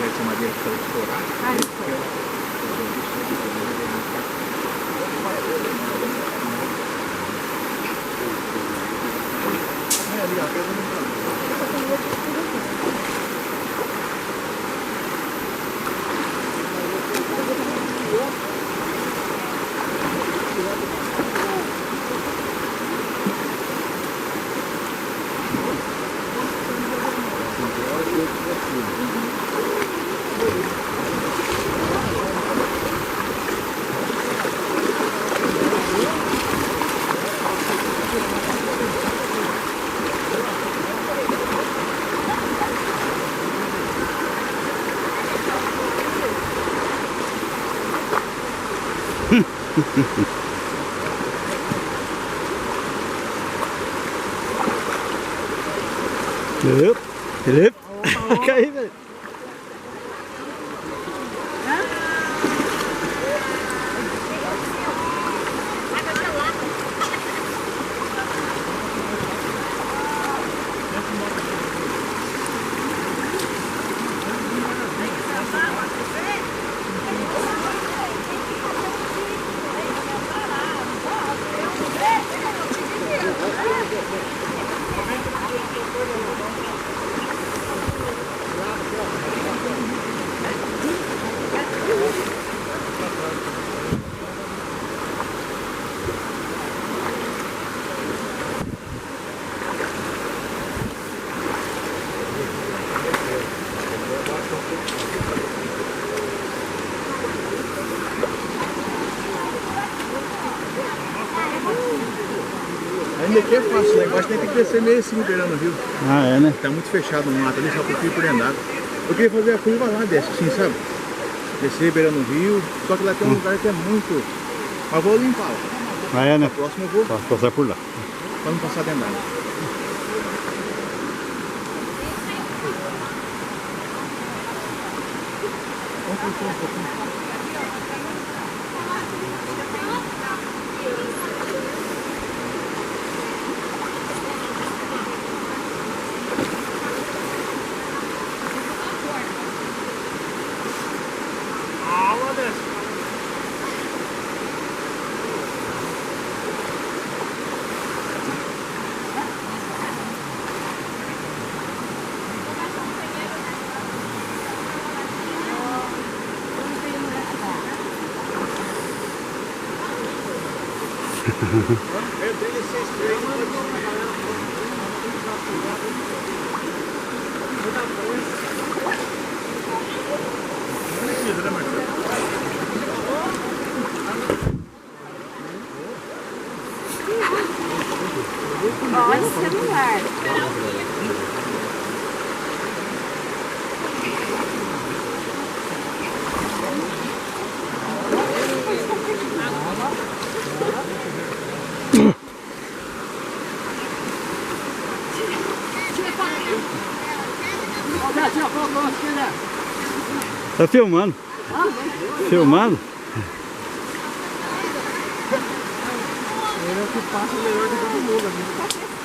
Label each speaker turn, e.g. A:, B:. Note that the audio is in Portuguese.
A: essa madeira que estava estourada.
B: Ah, isso foi.
C: Felipe, caiu, velho.
A: Ainda aqui é fácil, né? Embaixo tem que descer meio assim, beirando o rio.
C: Ah, é, né?
A: Tá muito fechado o mato ali, só pro fio por dentro d'água. Eu queria fazer a curva lá, desce assim, sabe? Descer beirando o rio, só que lá tem um lugar que é muito... Mas vou limpar lá.
C: Ah, é, né?
A: Na próxima eu vou,
C: Posso passar por lá.
A: pra não passar dentro d'água. Vamos puxar um pouquinho. Eu tenho esse spray.
B: Olha o celular.
C: Tá filmando? Filmando?
A: Ele é o que passa melhor de todo mundo.